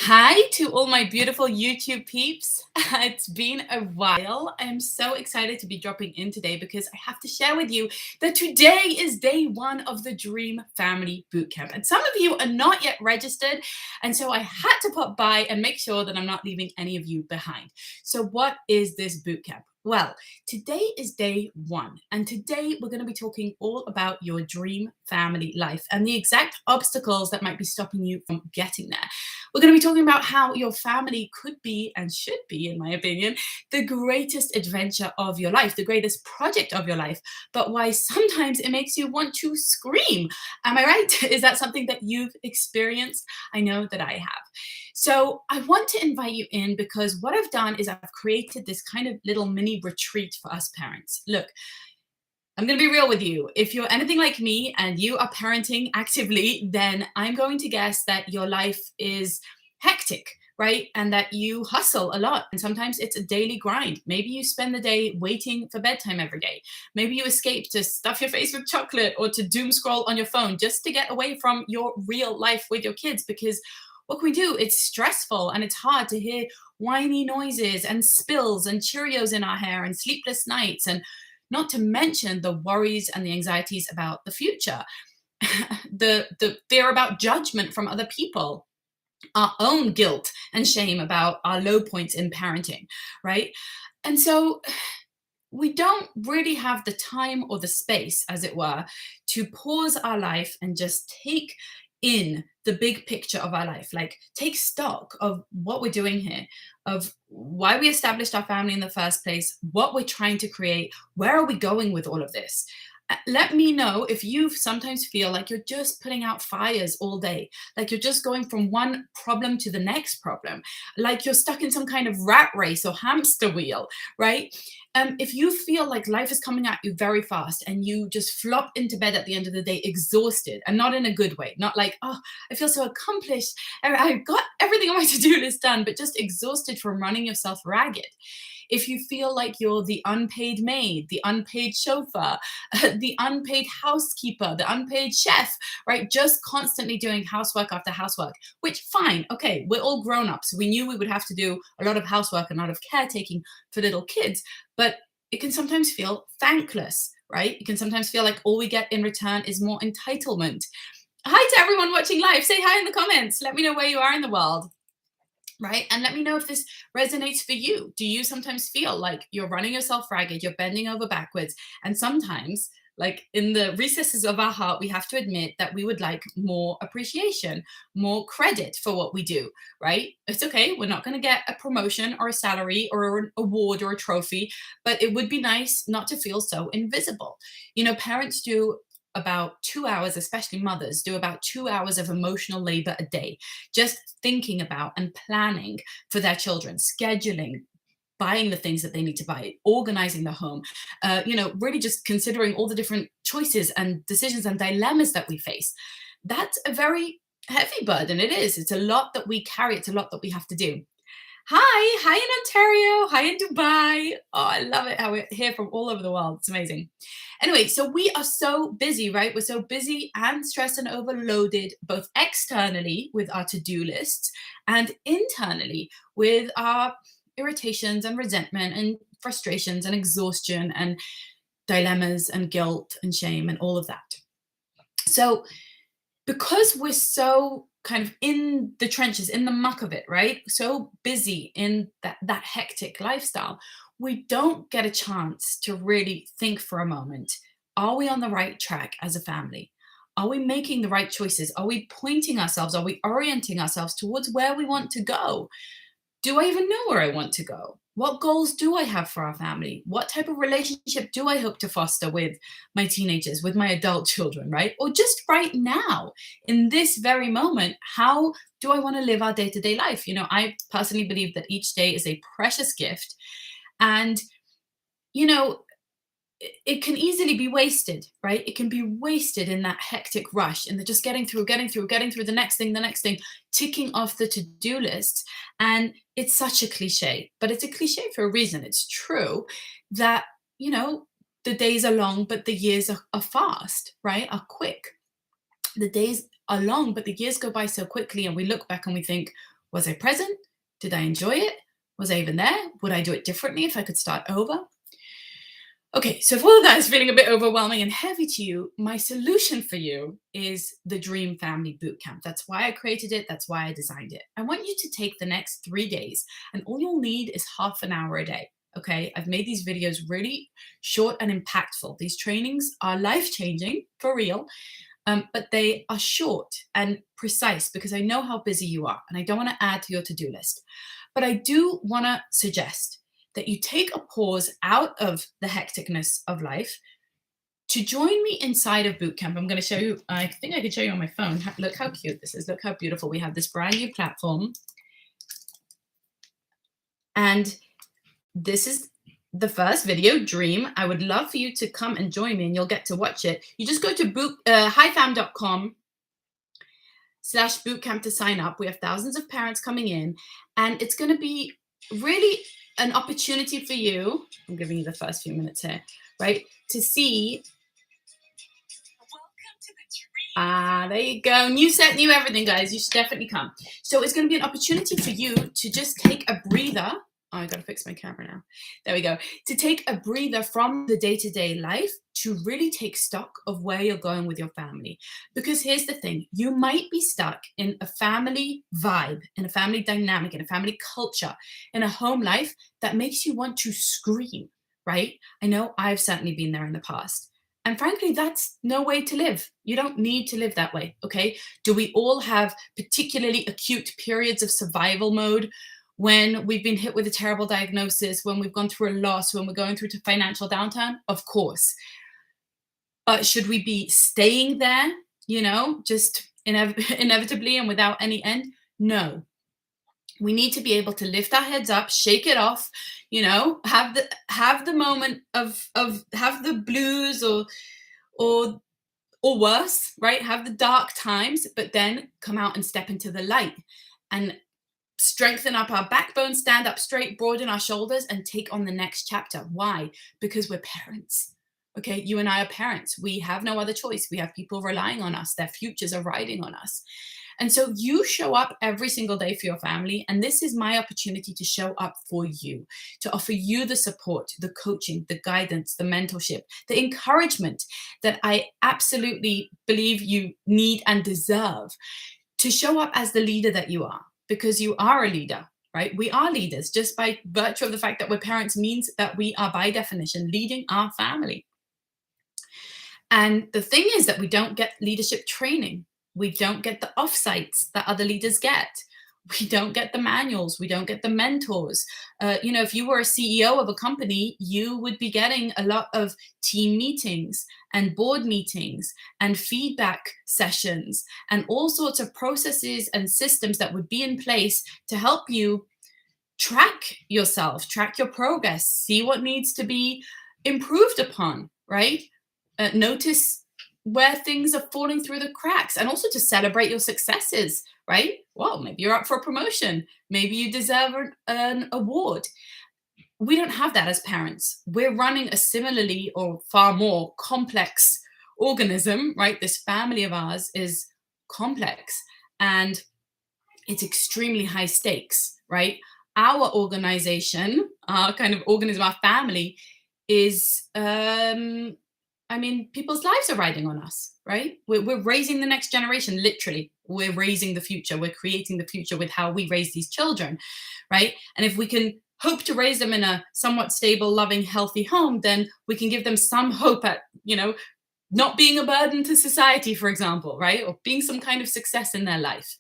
Hi to all my beautiful YouTube peeps. It's been a while. I'm so excited to be dropping in today because I have to share with you that today is day one of the Dream Family Bootcamp. And some of you are not yet registered. And so I had to pop by and make sure that I'm not leaving any of you behind. So, what is this bootcamp? Well, today is day one, and today we're going to be talking all about your dream family life and the exact obstacles that might be stopping you from getting there. We're going to be talking about how your family could be and should be, in my opinion, the greatest adventure of your life, the greatest project of your life, but why sometimes it makes you want to scream. Am I right? Is that something that you've experienced? I know that I have. So I want to invite you in because what I've done is I've created this kind of little mini retreat for us parents. Look, I'm going to be real with you. If you're anything like me and you are parenting actively, then I'm going to guess that your life is hectic, right? And that you hustle a lot. And sometimes it's a daily grind. Maybe you spend the day waiting for bedtime every day. Maybe you escape to stuff your face with chocolate or to doom scroll on your phone just to get away from your real life with your kids because what can we do? It's stressful and it's hard to hear whiny noises and spills and Cheerios in our hair and sleepless nights and not to mention the worries and the anxieties about the future, the fear about judgment from other people, our own guilt and shame about our low points in parenting, right? And so we don't really have the time or the space, as it were, to pause our life and just take in the big picture of our life, like take stock of what we're doing here, of why we established our family in the first place, what we're trying to create, where are we going with all of this. Let me know if you sometimes feel like you're just putting out fires all day, like you're just going from one problem to the next problem, like you're stuck in some kind of rat race or hamster wheel, right? If you feel like life is coming at you very fast and you just flop into bed at the end of the day exhausted and not in a good way, not like, oh, I feel so accomplished, I've got everything on my to-do list done, but just exhausted from running yourself ragged. If you feel like you're the unpaid maid, the unpaid chauffeur, the unpaid housekeeper, the unpaid chef, right? Just constantly doing housework after housework, which fine, okay, we're all grown-ups. We knew we would have to do a lot of housework and a lot of caretaking for little kids, but it can sometimes feel thankless, right? It can sometimes feel like all we get in return is more entitlement. Hi to everyone watching live. Say hi in the comments. Let me know where you are in the world. Right? And let me know if this resonates for you. Do you sometimes feel like you're running yourself ragged, you're bending over backwards? And sometimes, like in the recesses of our heart, we have to admit that we would like more appreciation, more credit for what we do, right? It's okay. We're not going to get a promotion or a salary or an award or a trophy, but it would be nice not to feel so invisible. You know, parents do about 2 hours, especially mothers, do about 2 hours of emotional labor a day just thinking about and planning for their children, scheduling, buying the things that they need to buy, organizing the home, really just considering all the different choices and decisions and dilemmas that we face. That's a very heavy burden. It is. It's a lot that we carry. It's a lot that we have to do. Hi in Ontario, hi in Dubai. Oh, I love it how we're here from all over the world. It's amazing. Anyway, so we are so busy, right? We're so busy and stressed and overloaded, both externally with our to do lists and internally with our irritations and resentment and frustrations and exhaustion and dilemmas and guilt and shame and all of that. So, because we're so kind of in the trenches, in the muck of it, right? So busy in that hectic lifestyle, we don't get a chance to really think for a moment. Are we on the right track as a family? Are we making the right choices? Are we pointing ourselves? Are we orienting ourselves towards where we want to go? Do I even know where I want to go? What goals do I have for our family? What type of relationship do I hope to foster with my teenagers, with my adult children, right? Or just right now, in this very moment, how do I want to live our day to day life? You know, I personally believe that each day is a precious gift. And, you know, it can easily be wasted, right? It can be wasted in that hectic rush and the just getting through the next thing, ticking off the to-do list. And it's such a cliche, but it's a cliche for a reason. It's true that, you know, the days are long, but the years are fast, right? Are quick. The days are long, but the years go by so quickly, and we look back and we think, Was I present? Did I enjoy it? Was I even there? Would I do it differently if I could start over? Okay, so if all of that is feeling a bit overwhelming and heavy to you, my solution for you is the Dream Family Bootcamp. That's why I created it. That's why I designed it. I want you to take the next 3 days, and all you'll need is half an hour a day. Okay, I've made these videos really short and impactful. These trainings are life-changing, for real, but they are short and precise because I know how busy you are, and I don't want to add to your to-do list. But I do want to suggest that you take a pause out of the hecticness of life to join me inside of Bootcamp. I'm going to show you, I think I could show you on my phone. Look how cute this is. Look how beautiful. We have this brand new platform. And this is the first video, Dream. I would love for you to come and join me, and you'll get to watch it. You just go to highfam.com/bootcamp to sign up. We have thousands of parents coming in, and it's going to be really an opportunity for you. I'm giving you the first few minutes here, right? To see. There you go. New set, new everything, guys. You should definitely come. So it's going to be an opportunity for you to just take a breather. Oh, I got to fix my camera now. There we go. To take a breather from the day-to-day life to really take stock of where you're going with your family. Because here's the thing, you might be stuck in a family vibe, in a family dynamic, in a family culture, in a home life that makes you want to scream, right? I know I've certainly been there in the past. And frankly, that's no way to live. You don't need to live that way, okay? Do we all have particularly acute periods of survival mode when we've been hit with a terrible diagnosis, when we've gone through a loss, when we're going through a financial downturn? Of course. But should we be staying there, just inevitably and without any end? No. We need to be able to lift our heads up, shake it off, have the moment of have the blues or worse, right? Have the dark times, but then come out and step into the light and strengthen up our backbone, stand up straight, broaden our shoulders, and take on the next chapter. Why? Because we're parents. Okay, you and I are parents. We have no other choice. We have people relying on us. Their futures are riding on us. And so you show up every single day for your family. And this is my opportunity to show up for you, to offer you the support, the coaching, the guidance, the mentorship, the encouragement that I absolutely believe you need and deserve to show up as the leader that you are, because you are a leader. Right? We are leaders. Just by virtue of the fact that we're parents means that we are, by definition, leading our family. And the thing is that we don't get leadership training. We don't get the offsites that other leaders get. We don't get the manuals. We don't get the mentors. If you were a CEO of a company, you would be getting a lot of team meetings and board meetings and feedback sessions and all sorts of processes and systems that would be in place to help you track yourself, track your progress, see what needs to be improved upon, right? Notice where things are falling through the cracks, and also to celebrate your successes, right? Well, maybe you're up for a promotion. Maybe you deserve an award. We don't have that as parents. We're running a similarly or far more complex organism, right? This family of ours is complex and it's extremely high stakes, right? Our organization, our kind of organism, our family is, people's lives are riding on us, right? We're raising the next generation, literally. We're raising the future. We're creating the future with how we raise these children, right? And if we can hope to raise them in a somewhat stable, loving, healthy home, then we can give them some hope at, not being a burden to society, for example, right? Or being some kind of success in their life.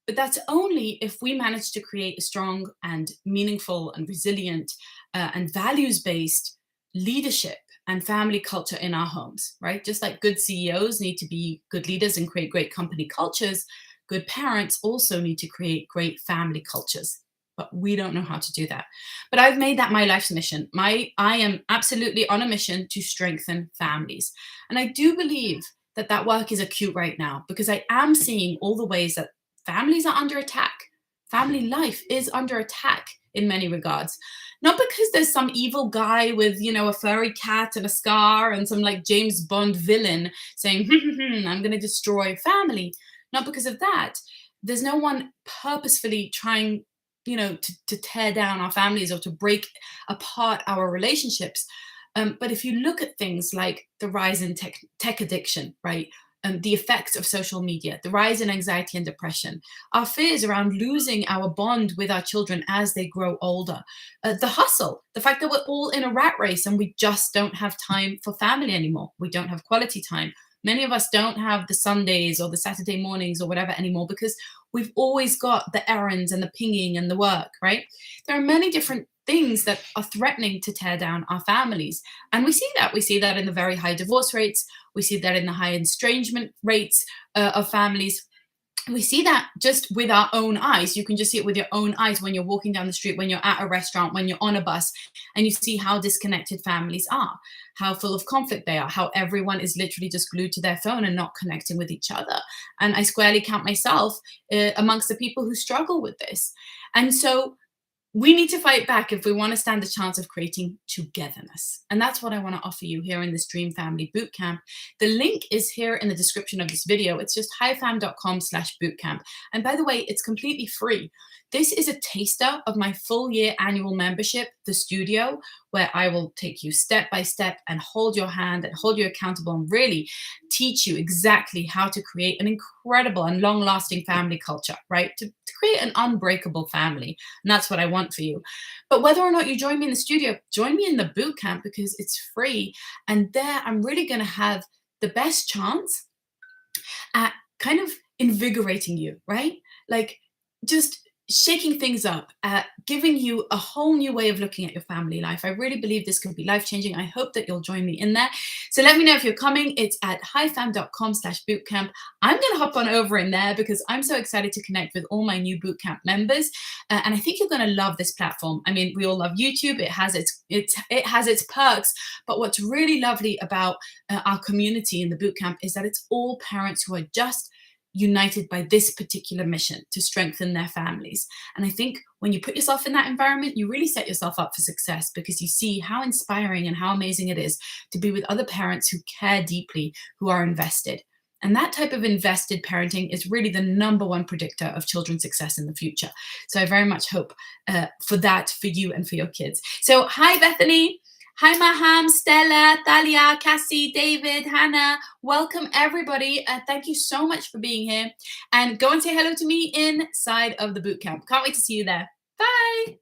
But that's only if we manage to create a strong and meaningful and resilient and values-based leadership and family culture in our homes, right? Just like good CEOs need to be good leaders and create great company cultures, good parents also need to create great family cultures. But we don't know how to do that. But I've made that my life's mission. I am absolutely on a mission to strengthen families. And I do believe that work is acute right now, because I am seeing all the ways that families are under attack. Family life is under attack in many regards. Not because there's some evil guy with, a furry cat and a scar and some like James Bond villain saying, I'm going to destroy family. Not because of that, there's no one purposefully trying, to tear down our families or to break apart our relationships. But if you look at things like the rise in tech addiction, right? The effects of social media, the rise in anxiety and depression, our fears around losing our bond with our children as they grow older, the hustle, the fact that we're all in a rat race and we just don't have time for family anymore. We don't have quality time. Many of us don't have the Sundays or the Saturday mornings or whatever anymore because we've always got the errands and the pinging and the work, right? There are many different things that are threatening to tear down our families. And we see that. We see that in the very high divorce rates. We see that in the high estrangement rates of families. We see that just with our own eyes. You can just see it with your own eyes when you're walking down the street, when you're at a restaurant, when you're on a bus, and you see how disconnected families are, how full of conflict they are, how everyone is literally just glued to their phone and not connecting with each other. And I squarely count myself amongst the people who struggle with this. And so we need to fight back if we want to stand a chance of creating togetherness. And that's what I want to offer you here in this Dream Family Bootcamp. The link is here in the description of this video. It's just highfam.com/bootcamp. And by the way, it's completely free. This is a taster of my full year annual membership, The Studio, where I will take you step by step and hold your hand and hold you accountable and really teach you exactly how to create an incredible and long lasting family culture, right? To create an unbreakable family. And that's what I want for you. But whether or not you join me in the studio, join me in the boot camp because it's free. And there I'm really going to have the best chance at kind of invigorating you, right? Like just shaking things up, giving you a whole new way of looking at your family life. I really believe this could be life-changing. I hope that you'll join me in there. So let me know if you're coming. It's at highfam.com/bootcamp. I'm going to hop on over in there because I'm so excited to connect with all my new bootcamp members. And I think you're going to love this platform. I mean, we all love YouTube. It has its perks. But what's really lovely about our community in the bootcamp is that it's all parents who are just united by this particular mission to strengthen their families. And I think when you put yourself in that environment, you really set yourself up for success because you see how inspiring and how amazing it is to be with other parents who care deeply, who are invested. And that type of invested parenting is really the number one predictor of children's success in the future. So I very much hope for that for you and for your kids. So hi, Bethany. Hi, Maham, Stella, Thalia, Cassie, David, Hannah. Welcome, everybody. Thank you so much for being here. And go and say hello to me inside of the bootcamp. Can't wait to see you there. Bye.